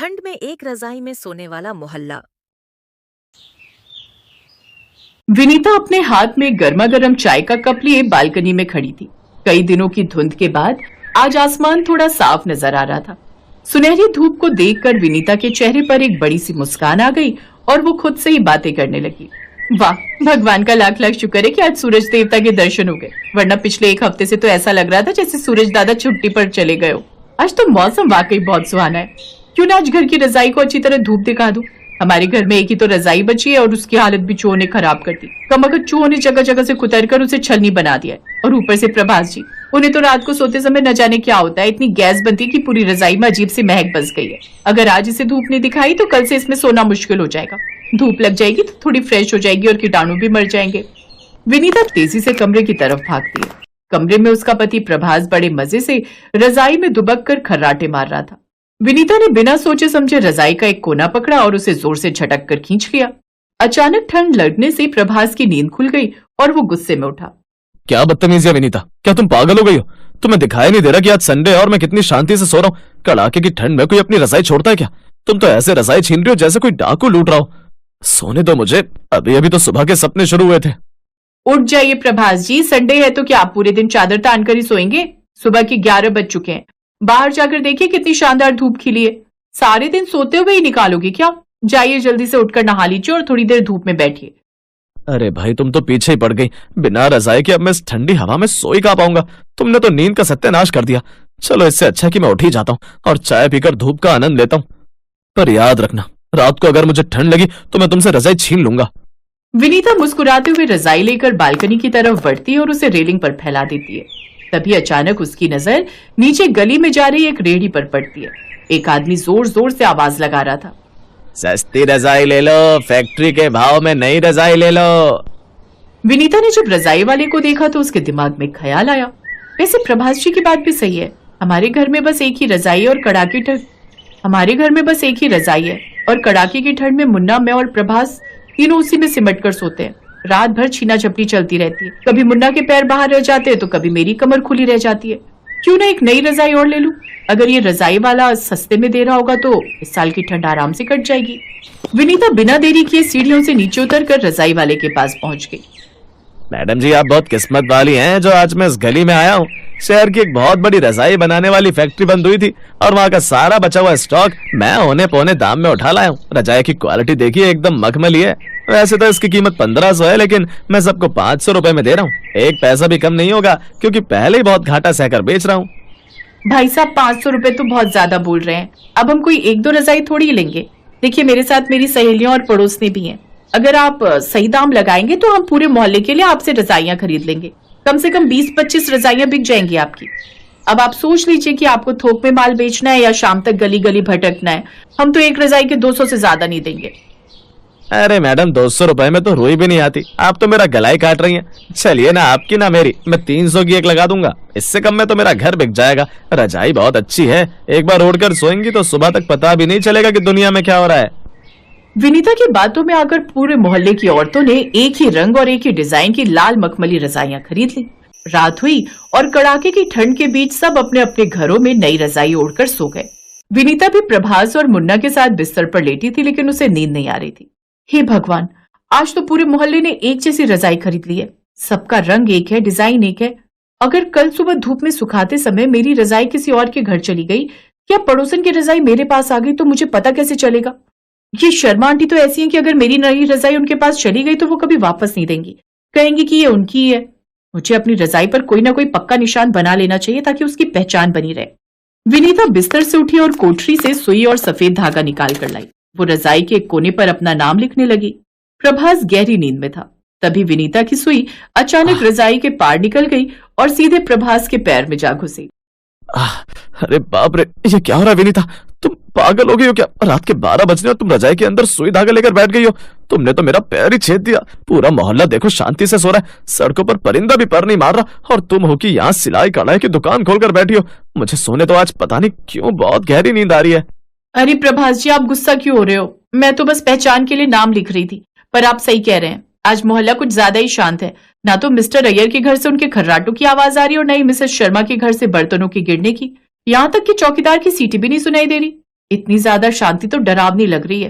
ठंड में एक रजाई में सोने वाला मोहल्ला। विनीता अपने हाथ में गर्मा गर्म चाय का कप लिए बालकनी में खड़ी थी। कई दिनों की धुंध के बाद आज आसमान थोड़ा साफ नजर आ रहा था। सुनहरी धूप को देखकर विनीता के चेहरे पर एक बड़ी सी मुस्कान आ गई और वो खुद से ही बातें करने लगी। वाह, भगवान का लाख लाख शुक्र है कि आज सूरज देवता के दर्शन हो गए, वरना पिछले एक हफ्ते से तो ऐसा लग रहा था जैसे सूरज दादा छुट्टी पर चले गए हो। आज तो मौसम वाकई बहुत सुहाना है। क्यों ना आज घर की रजाई को अच्छी तरह धूप दिखा दूं। हमारे घर में एक ही तो रजाई बची है और उसकी हालत भी चूहों ने खराब कर दी। कमबख्त चूहों ने जगह जगह से कुतर कर उसे छलनी बना दिया है। और ऊपर से प्रभास जी, उन्हें तो रात को सोते समय न जाने क्या होता है, इतनी गैस बनती है कि पूरी रजाई में अजीब सी महक बस गई है। अगर आज इसे धूप नहीं दिखाई तो कल से इसमें सोना मुश्किल हो जाएगा। धूप लग जाएगी तो थोड़ी फ्रेश हो जाएगी और कीटाणु भी मर जाएंगे। विनीता तेजी से कमरे की तरफ भागती है। कमरे में उसका पति प्रभास बड़े मजे से रजाई में दुबक कर खर्राटे मार रहा था। विनीता ने बिना सोचे समझे रजाई का एक कोना पकड़ा और उसे जोर से झटक कर खींच लिया। अचानक ठंड लगने से प्रभास की नींद खुल गई और वो गुस्से में उठा। क्या बदतमीजी है विनीता, क्या तुम पागल हो गई हो? तुम्हें दिखाई नहीं दे रहा कि आज संडे है और मैं कितनी शांति से सो रहा हूँ? कड़ाके की ठंड में कोई अपनी रजाई छोड़ता है क्या? तुम तो ऐसे रजाई छीन रही हो जैसे कोई डाकू लूट रहा हो। सोने दो मुझे, अभी अभी तो सुबह के सपने शुरू हुए थे। उठ जाइए प्रभास जी, संडे है तो क्या आप पूरे दिन चादर तान कर ही सोएंगे? सुबह के 11 बज चुके हैं। बाहर जाकर देखिए कितनी शानदार धूप खिली है। सारे दिन सोते हुए ही निकालोगे क्या? जाइए जल्दी से उठकर नहा लीजिए और थोड़ी देर धूप में बैठिए। अरे भाई, तुम तो पीछे ही पड़ गई। बिना रजाई के अब मैं इस ठंडी हवा में सो ही कहाँ पाऊंगा? तुमने तो नींद का सत्यानाश कर दिया। चलो, इससे अच्छा कि मैं उठ ही जाता हूँ और चाय पीकर धूप का आनंद लेता हूँ। पर याद रखना, रात को अगर मुझे ठंड लगी तो मैं तुमसे रजाई छीन लूंगा। विनीता मुस्कुराते हुए रजाई लेकर बालकनी की तरफ बढ़ती है और उसे रेलिंग पर फैला देती है। तभी अचानक उसकी नजर नीचे गली में जा रही एक रेहड़ी पर पड़ती है। एक आदमी जोर जोर से आवाज लगा रहा था, सस्ती रजाई ले लो, फैक्ट्री के भाव में नई रजाई ले लो। विनीता ने जब रजाई वाले को देखा तो उसके दिमाग में ख्याल आया, वैसे प्रभास जी की बात भी सही है। हमारे घर में बस एक ही रजाई है और कड़ाके की ठंड में मुन्ना, मैं और प्रभास तीनों उसी में सिमट कर सोते हैं। रात भर छीना झपटी चलती रहती है। कभी मुन्ना के पैर बाहर रह जाते हैं तो कभी मेरी कमर खुली रह जाती है। क्यों ना एक नई रजाई और ले लूं? अगर ये रजाई वाला सस्ते में दे रहा होगा तो इस साल की ठंड आराम से कट जाएगी। विनीता बिना देरी किए सीढ़ियों से नीचे उतरकर रजाई वाले के पास पहुंच गई। मैडम जी, आप बहुत किस्मत वाली हैं जो आज मैं इस गली में आया हूँ। शहर की एक बहुत बड़ी रजाई बनाने वाली फैक्ट्री बंद हुई थी और वहाँ का सारा बचा हुआ स्टॉक मैं औने पौने दाम में उठा लाया हूँ। रजाई की क्वालिटी देखिए, एकदम मखमली है। वैसे तो इसकी कीमत 1500 है, लेकिन मैं सबको 500 रुपए में दे रहा हूँ। एक पैसा भी कम नहीं होगा क्योंकि पहले ही बहुत घाटा सहकर बेच रहा हूँ। भाई साहब, 500 रुपए तो बहुत ज्यादा बोल रहे हैं। अब हम कोई एक दो रजाई थोड़ी ही लेंगे। देखिए, मेरे साथ मेरी सहेलियां और पड़ोसनी भी हैं। अगर आप सही दाम लगाएंगे तो हम पूरे मोहल्ले के लिए आपसे रजाइयां खरीद लेंगे। कम से कम 20-25 रजाइयां बिक जाएंगी आपकी। अब आप सोच लीजिए कि आपको थोक में माल बेचना है या शाम तक गली गली भटकना है। हम तो एक रजाई के 200 से ज्यादा नहीं देंगे। अरे मैडम, 200 रुपए में तो रुई भी नहीं आती। आप तो मेरा गला ही काट रही हैं। चलिए ना, आपकी ना मेरी, मैं 300 की एक लगा दूंगा। इससे कम में तो मेरा घर बिक जाएगा। रजाई बहुत अच्छी है, एक बार ओढ़कर सोएंगी तो सुबह तक पता भी नहीं चलेगा कि दुनिया में क्या हो रहा है। विनीता की बातों में आकर पूरे मोहल्ले की औरतों ने एक ही रंग और एक ही डिजाइन की लाल मखमली रजाइयां खरीद ली। रात हुई और कड़ाके की ठंड के बीच सब अपने अपने घरों में नई रजाई ओढ़कर सो गए। विनीता भी प्रभास और मुन्ना के साथ बिस्तर पर लेटी थी, लेकिन उसे नींद नहीं आ रही थी। हे भगवान, आज तो पूरे मोहल्ले ने एक जैसी रजाई खरीद ली है। सबका रंग एक है, डिजाइन एक है। अगर कल सुबह धूप में सुखाते समय मेरी रजाई किसी और के घर चली गई या पड़ोसन की रजाई मेरे पास आ गई तो मुझे पता कैसे चलेगा? ये शर्मा आंटी तो ऐसी हैं कि अगर मेरी नई रजाई उनके पास चली गई तो वो कभी वापस नहीं देंगी। कहेंगी कि ये उनकी ही है। मुझे अपनी रजाई पर कोई ना कोई पक्का निशान बना लेना चाहिए ताकि उसकी पहचान बनी रहे। विनीता बिस्तर से उठी और कोठरी से सुई और सफेद धागा निकाल कर लाई। वो रजाई के एक कोने पर अपना नाम लिखने लगी। प्रभास गहरी नींद में था। तभी विनीता की सुई अचानक रजाई के पार निकल गई और सीधे प्रभास के पैर में जा घुसी। अरे बाप रे, ये क्या हो रहा है विनीता? तुम पागल हो गई हो क्या? रात के 12 बजने और तुम रजाई के अंदर सुई धागा लेकर बैठ गई हो। तुमने तो मेरा पैर ही छेद दिया। पूरा मोहल्ला देखो शांति से सो रहा है, सड़कों पर परिंदा भी पर नहीं मार रहा, और तुम हो कि यहाँ सिलाई कढ़ाई की दुकान खोलकर बैठी हो। मुझे सोने तो आज पता नहीं क्यों बहुत गहरी नींद आ रही है। अरे प्रभास जी, आप गुस्सा क्यों हो रहे हो? मैं तो बस पहचान के लिए नाम लिख रही थी। पर आप सही कह रहे हैं, आज मोहल्ला कुछ ज्यादा ही शांत है। ना तो मिस्टर अय्यर के घर से उनके खर्राटों की आवाज आ रही और न ही मिसेस शर्मा के घर से बर्तनों के गिरने की। यहाँ तक कि चौकीदार की सीटी भी नहीं सुनाई दे रही। इतनी ज्यादा शांति तो डरावनी लग रही है।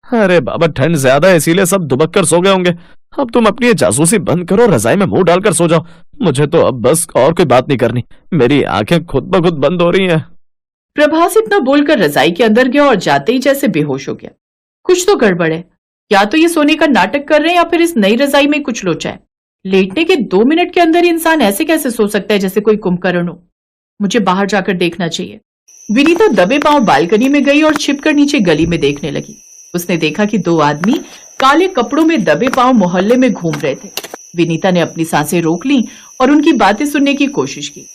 अरे बाबा, ठंड ज्यादा है इसीलिए सब दुबक कर सो गए होंगे। अब तुम अपनी ये जासूसी बंद करो, रजाई में मुंह डालकर सो जाओ। मुझे तो अब बस और कोई बात नहीं करनी, मेरी आंखें खुद ब खुद बंद हो रही हैं। प्रभास इतना बोलकर रजाई के अंदर गया और जाते ही जैसे बेहोश हो गया। कुछ तो गड़बड़ है, या तो ये सोने का नाटक कर रहे हैं या फिर इस नई रजाई में कुछ लोचा है। लेटने के 2 मिनट के अंदर ही इंसान ऐसे कैसे सो सकता है जैसे कोई कुंभकर्ण हो। मुझे बाहर जाकर देखना चाहिए। विनीता दबे पांव बालकनी में गई और छिपकर नीचे गली में देखने लगी। उसने देखा कि 2 आदमी काले कपड़ों में दबे पांव मोहल्ले में घूम रहे थे। विनीता ने अपनी सांसें रोक ली और उनकी बातें सुनने की कोशिश की।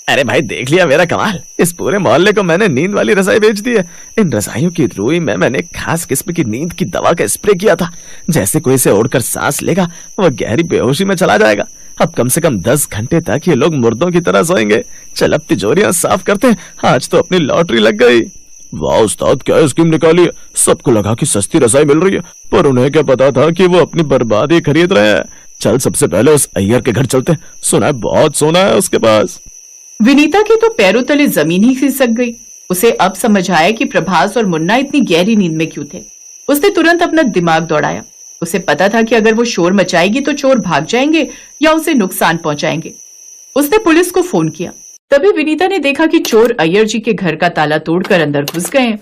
अरे भाई, देख लिया मेरा कमाल। इस पूरे मोहल्ले को मैंने नींद वाली रजाई बेच दी है। इन रजाइयों की रुई में मैंने एक खास किस्म की नींद की दवा का स्प्रे किया था। जैसे कोई इसे ओढ़कर सांस लेगा वह गहरी बेहोशी में चला जाएगा। अब कम से कम 10 घंटे तक ये लोग मुर्दों की तरह सोएंगे। चल अब तिजोरियां साफ करते हैं, आज तो अपनी लॉटरी लग गई। वाह उस्ताद, क्या स्कीम निकाली है। सबको लगा कि सस्ती रजाई मिल रही है, पर उन्हें क्या पता था कि वो अपनी बर्बादी खरीद रहे हैं। चल सबसे पहले उस अय्यर के घर चलते हैं, सुना है बहुत सोना है उसके पास। विनीता के तो पैरों तले जमीन ही खिसक गई। उसे अब समझ आया कि प्रभास और मुन्ना इतनी गहरी नींद में क्यों थे। उसने तुरंत अपना दिमाग दौड़ाया। उसे पता था कि अगर वो शोर मचाएगी तो चोर भाग जाएंगे या उसे नुकसान पहुंचाएंगे। उसने पुलिस को फोन किया। तभी विनीता ने देखा कि चोर अय्यर जी के घर का ताला तोड़कर अंदर घुस गए हैं।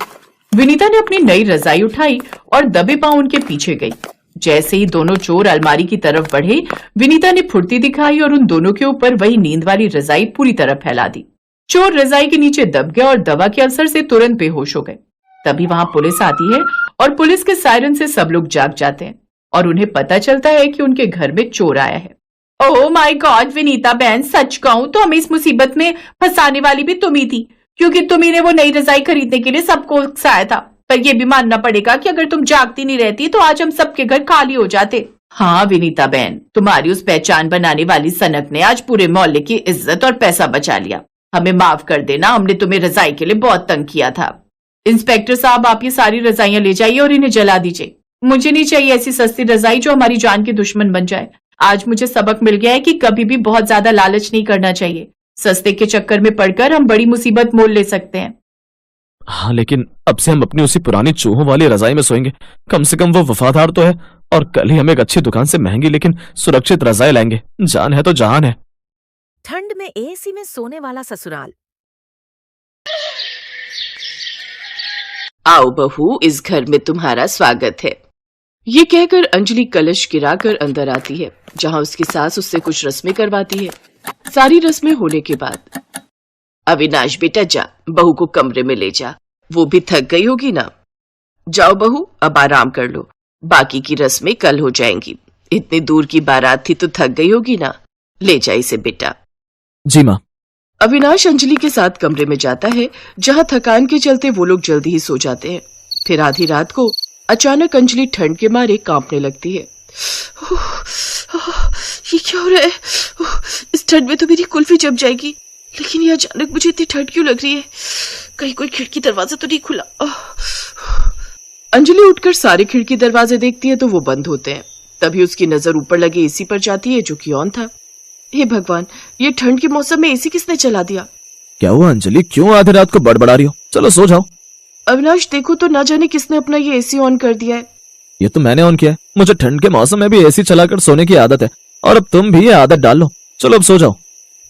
विनीता ने अपनी नई रजाई उठाई और दबे पांव उनके पीछे गई। जैसे ही दोनों चोर अलमारी की तरफ बढ़े, विनीता ने फुर्ती दिखाई और उन दोनों के ऊपर वही नींद वाली रजाई पूरी तरह फैला दी। चोर रजाई के नीचे दब गया और दवा के असर से तुरंत बेहोश हो गए। तभी वहां पुलिस आती है और पुलिस के सायरन से सब लोग जाग जाते हैं और उन्हें पता चलता है कि उनके घर में चोर आया है। ओह माय गॉड विनीता बहन, सच कहूं तो हमें इस मुसीबत में फंसाने वाली भी तुम ही थी, क्योंकि तुम्ही ने वो नई रजाई खरीदने के लिए सबको उकसाया था। पर यह भी मानना पड़ेगा कि अगर तुम जागती नहीं रहती तो आज हम सबके घर खाली हो जाते। हाँ विनीता बहन, तुम्हारी उस पहचान बनाने वाली सनक ने आज पूरे मोहल्ले की इज्जत और पैसा बचा लिया। हमें माफ कर देना, हमने तुम्हें रजाई के लिए बहुत तंग किया था। इंस्पेक्टर साहब, आप ये सारी रजाइयां ले जाइए और इन्हें जला दीजिए। मुझे नहीं चाहिए ऐसी सस्ती रजाई जो हमारी जान की दुश्मन बन जाए। आज मुझे सबक मिल गया है कि कभी भी बहुत ज्यादा लालच नहीं करना चाहिए। सस्ते के चक्कर में पड़कर हम बड़ी मुसीबत मोल ले सकते हैं। हाँ, लेकिन अब से हम अपनी उसी पुरानी चूहों वाली रजाई में सोएंगे। कम से कम वो वफादार तो है, और कल ही हम एक अच्छी दुकान से महंगी लेकिन सुरक्षित रजाई लाएंगे। जान है तो जहान है। ठंड में एसी में सोने वाला ससुराल। आओ बहू, इस घर में तुम्हारा स्वागत है। ये कहकर अंजलि कलश गिराकर अंदर आती है, जहां उसकी सास उससे कुछ रस्में करवाती है। सारी रस्में होने के बाद, अविनाश बेटा जा, बहू को कमरे में ले जा, वो भी थक गई होगी ना। जाओ बहू, अब आराम कर लो, बाकी की रस्में कल हो जाएंगी। इतनी दूर की बारात थी तो थक गई होगी ना, ले जा इसे बेटा। जी माँ। अविनाश अंजलि के साथ कमरे में जाता है, जहां थकान के चलते वो लोग जल्दी ही सो जाते हैं। फिर आधी रात को अचानक अंजलि ठंड के मारे कांपने लगती है। ये क्या हो रहा है? इस ठंड में तो मेरी कुल्फी जम जाएगी, लेकिन ये अचानक मुझे इतनी ठंड क्यों लग रही है? कहीं कोई खिड़की दरवाजा तो नहीं खुला? अंजलि उठकर सारे खिड़की दरवाजे देखती है तो वो बंद होते हैं। तभी उसकी नजर ऊपर लगे एसी पर जाती है, जो कि ऑन था। हे भगवान, ये ठंड के मौसम में एसी किसने चला दिया? क्या हुआ अंजलि, क्यों आधी रात को बड़बड़ा रही हो? चलो सो जाओ। अविनाश देखो तो, ना जाने किसने अपना ये एसी ऑन कर दिया है। ये तो मैंने ऑन किया है। मुझे ठंड के मौसम में भी एसी चलाकर सोने की आदत है, और अब तुम भी ये आदत डाल लो। चलो अब सो जाओ।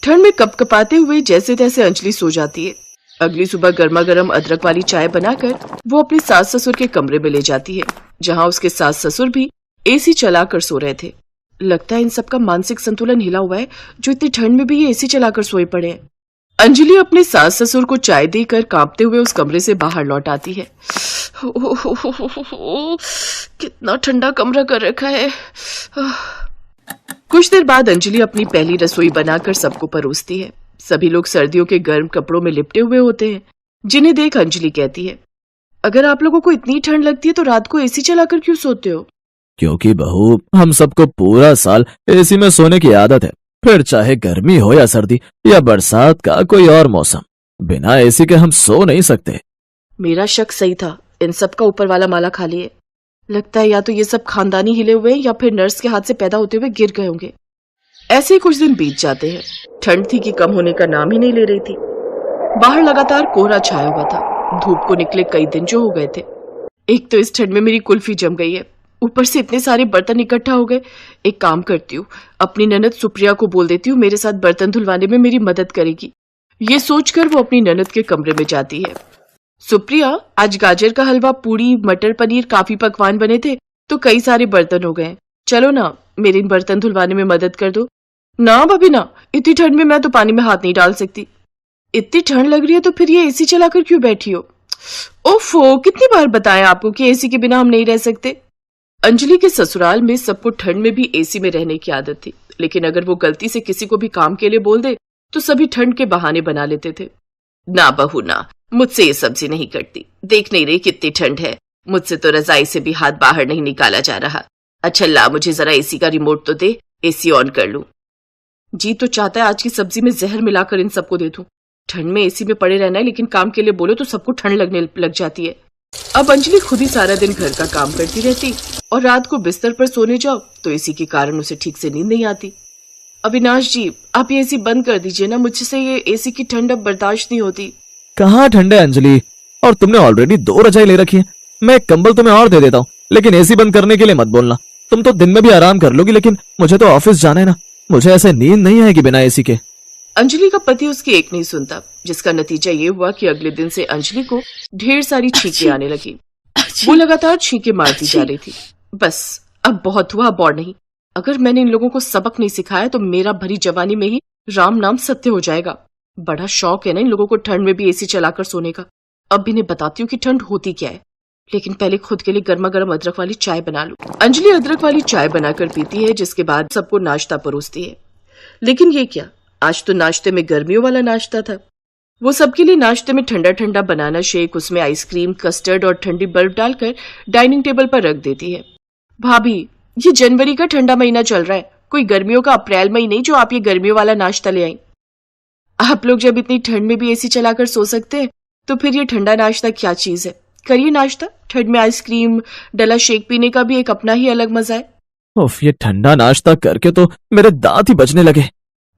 ठंड में कपकपाते हुए जैसे तैसे अंजलि सो जाती है। अगली सुबह गर्मा गर्म अदरक वाली चाय बनाकर वो अपनी सास ससुर के कमरे में ले जाती है, जहाँ उसके सास ससुर भी एसी चलाकर सो रहे थे। लगता है इन सबका मानसिक संतुलन हिला हुआ है, जो इतनी ठंड में भी ये एसी चलाकर सोए पड़े हैं। अंजलि अपने सास ससुर को चाय देकर कांपते हुए उस कमरे से बाहर लौट आती है। कितना ठंडा कमरा कर रखा है। कुछ देर बाद अंजलि अपनी पहली रसोई बनाकर सबको परोसती है। सभी लोग सर्दियों के गर्म कपड़ों में लिपटे हुए होते हैं, जिन्हें देख अंजलि कहती है, अगर आप लोगों को इतनी ठंड लगती है तो रात को एसी चलाकर क्यों सोते हो? क्योंकि बहू, हम सबको पूरा साल एसी में सोने की आदत है। फिर चाहे गर्मी हो या सर्दी या बरसात का कोई और मौसम, बिना एसी के हम सो नहीं सकते। मेरा शक सही था, इन सब का ऊपर वाला माला खाली है। लगता है या तो ये सब खानदानी हिले हुए हैं या फिर नर्स के हाथ से पैदा होते हुए गिर गए होंगे। ऐसे ही कुछ दिन बीत जाते हैं। ठंड थी कि कम होने का नाम ही नहीं ले रही थी। बाहर लगातार कोहरा छाया हुआ था। धूप को निकले कई दिन जो हो गए थे। एक तो इस ठंड में मेरी कुल्फी जम गई है, ऊपर से इतने सारे बर्तन इकट्ठा हो गए। एक काम करती हूँ, अपनी ननद सुप्रिया को बोल देती हूँ मेरे साथ बर्तन धुलवाने में मेरी मदद करेगी। ये सोचकर वो अपनी ननद के कमरे में जाती है। सुप्रिया, आज गाजर का हलवा, पूड़ी, मटर पनीर, काफी पकवान बने थे तो कई सारे बर्तन हो गए। चलो ना, मेरे इन बर्तन धुलवाने में मदद कर दो। ना भाभी ना, इतनी ठंड में मैं तो पानी में हाथ नहीं डाल सकती। इतनी ठंड लग रही है तो फिर ये एसी चलाकर क्यों बैठी हो? ओफो, कितनी बार बताया आपको कि एसी के बिना हम नहीं रह सकते। अंजलि के ससुराल में सबको ठंड में भी एसी में रहने की आदत थी, लेकिन अगर वो गलती से किसी को भी काम के लिए बोल दे तो सभी ठंड के बहाने बना लेते थे। ना बहू ना, मुझसे ये सब्जी नहीं कटती, देख नहीं रही कितनी ठंड है, मुझसे तो रजाई से भी हाथ बाहर नहीं निकाला जा रहा। अच्छा ला, मुझे जरा एसी का रिमोट तो दे, एसी ऑन कर लूं। जी तो चाहता है आज की सब्जी में जहर मिलाकर इन सबको दे दूं। ठंड में एसी में पड़े रहना है, लेकिन काम के लिए बोलो तो सबको ठंड लगने लग जाती है। अब अंजलि खुद ही सारा दिन घर का काम करती रहती और रात को बिस्तर पर सोने जाओ तो एसी के कारण उसे ठीक से नींद नहीं आती। अविनाश जी, आप ये एसी बंद कर दीजिए ना, मुझसे ये एसी की ठंड अब बर्दाश्त नहीं होती। कहाँ ठंड है अंजलि, और तुमने ऑलरेडी 2 रजाई ले रखी है। मैं एक कंबल तुम्हें और दे देता हूँ, लेकिन एसी बंद करने के लिए मत बोलना। तुम तो दिन में भी आराम कर लोगी, लेकिन मुझे तो ऑफिस जाना है ना, मुझे ऐसे नींद नहीं आएगी बिना एसी के। अंजलि का पति उसकी एक नहीं सुनता, जिसका नतीजा ये हुआ कि अगले दिन से अंजलि को ढेर सारी छींकें आने लगी। वो लगातार छींकें मारती जा रही थी। बस अब बहुत हुआ, अब और नहीं। अगर मैंने इन लोगों को सबक नहीं सिखाया तो मेरा भरी जवानी में ही राम नाम सत्य हो जाएगा। बड़ा शौक है ना इन लोगों को ठंड में भी एसी चलाकर सोने का। अब इन्हें बताती हूँ कि ठंड होती क्या है, लेकिन पहले खुद के लिए गर्मा गर्म अदरक वाली चाय बना लूं। अंजलि अदरक वाली चाय बनाकर पीती है, जिसके बाद सबको नाश्ता परोसती है। लेकिन ये क्या, आज तो नाश्ते में गर्मियों वाला नाश्ता था। वो सबके लिए नाश्ते में ठंडा ठंडा बनाना शेक, उसमें आइसक्रीम, कस्टर्ड और ठंडी बर्फ डालकर डाइनिंग टेबल पर रख देती है। भाभी, ये जनवरी का ठंडा महीना चल रहा है, कोई गर्मियों का अप्रैल मई नहीं जो आप ये गर्मियों वाला नाश्ता ले आई। आप लोग जब इतनी ठंड में भी एसी चलाकर सो सकते हैं तो फिर ये ठंडा नाश्ता क्या चीज है। करिए नाश्ता, ठंड में आइसक्रीम डला शेक पीने का भी एक अपना ही अलग मजा है। उफ, ये ठंडा नाश्ता करके तो मेरे दांत ही बजने लगे।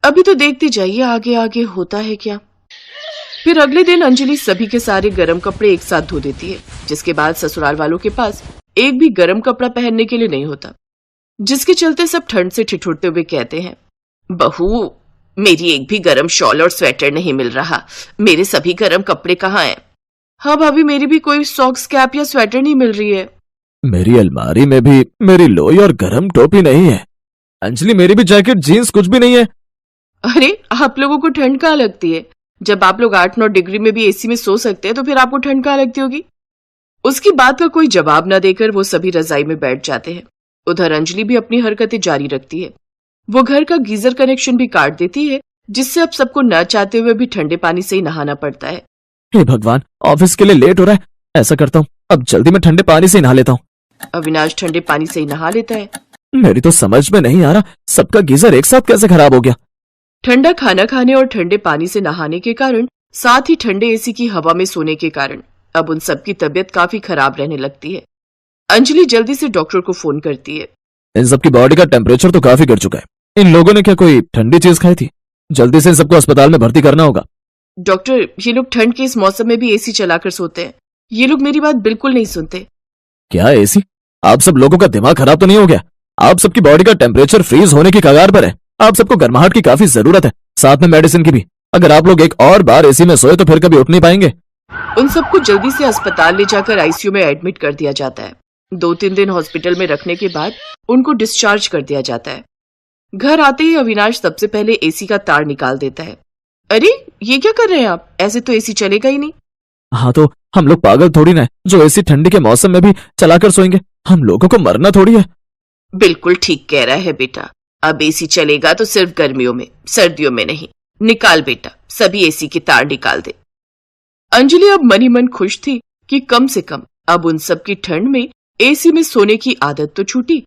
अभी तो देखती जाइए आगे आगे होता है क्या। फिर अगले दिन अंजलि सभी के सारे गर्म कपड़े एक साथ धो देती है, जिसके बाद ससुराल वालों के पास एक भी गर्म कपड़ा पहनने के लिए नहीं होता, जिसके चलते सब ठंड से ठिठुरते हुए कहते हैं, बहू मेरी एक भी गर्म शॉल और स्वेटर नहीं मिल रहा, मेरे सभी गर्म कपड़े कहाँ हैं? हाँ भाभी, मेरी भी कोई सॉक्स, कैप या स्वेटर नहीं मिल रही है। मेरी अलमारी में भी मेरी लोई और गर्म टोपी नहीं है। अंजलि, मेरी भी जैकेट, जीन्स कुछ भी नहीं है। अरे आप लोगों को ठंड कहाँ लगती है? जब आप लोग 8-9 डिग्री में भी एसी में सो सकते हैं तो फिर आपको ठंड कहाँ लगती होगी? उसकी बात का कोई जवाब न देकर वो सभी रजाई में बैठ जाते हैं। उधर अंजलि भी अपनी हरकतें जारी रखती है। वो घर का गीजर कनेक्शन भी काट देती है, जिससे अब सबको न चाहते हुए भी ठंडे पानी से ही नहाना पड़ता है। हे भगवान, ऑफिस के लिए लेट हो रहा है। ऐसा करता हूँ, अब जल्दी मैं ठंडे पानी से ही नहा लेता हूँ। अविनाश ठंडे पानी से ही नहा लेता है। मेरी तो समझ में नहीं आ रहा, सबका गीजर एक साथ कैसे खराब हो गया। ठंडा खाना खाने और ठंडे पानी से नहाने के कारण, साथ ही ठंडे एसी की हवा में सोने के कारण अब उन सबकी तबीयत काफी खराब रहने लगती है। अंजलि जल्दी से डॉक्टर को फोन करती है। इन सबकी बॉडी का टेम्परेचर तो काफी गिर चुका है। इन लोगों ने क्या कोई ठंडी चीज खाई थी? जल्दी से इन सबको अस्पताल में भर्ती करना होगा। डॉक्टर, ये लोग ठंड के इस मौसम में भी एसी चलाकर सोते हैं। ये लोग मेरी बात बिल्कुल नहीं सुनते। क्या एसी? आप सब लोगों का दिमाग खराब तो नहीं हो गया? आप सबकी बॉडी का टेम्परेचर फ्रीज होने की कगार पर है। आप सबको गर्माहट की काफी जरूरत है, साथ में मेडिसिन की भी। अगर आप लोग एक और बार एसी में सोए तो फिर कभी उठ नहीं पाएंगे। उन सबको जल्दी से अस्पताल ले जाकर आईसीयू में एडमिट कर दिया जाता है। 2-3 दिन हॉस्पिटल में रखने के बाद उनको डिस्चार्ज कर दिया जाता है। घर आते ही अविनाश सबसे पहले एसी का तार निकाल देता है। अरे ये क्या कर रहे हैं आप? ऐसे तो एसी चलेगा ही नहीं। हाँ तो हम लोग पागल थोड़ी ना है जो एसी ठंडी के मौसम में भी चलाकर सोएंगे। हम लोगों को मरना थोड़ी है। बिल्कुल ठीक कह रहा है बेटा, अब एसी चलेगा तो सिर्फ गर्मियों में, सर्दियों में नहीं। निकाल बेटा, सभी एसी के तार निकाल दे। अंजलि अब मन ही मन खुश थी कि कम से कम अब उन सब की ठंड में एसी में सोने की आदत तो छूटी।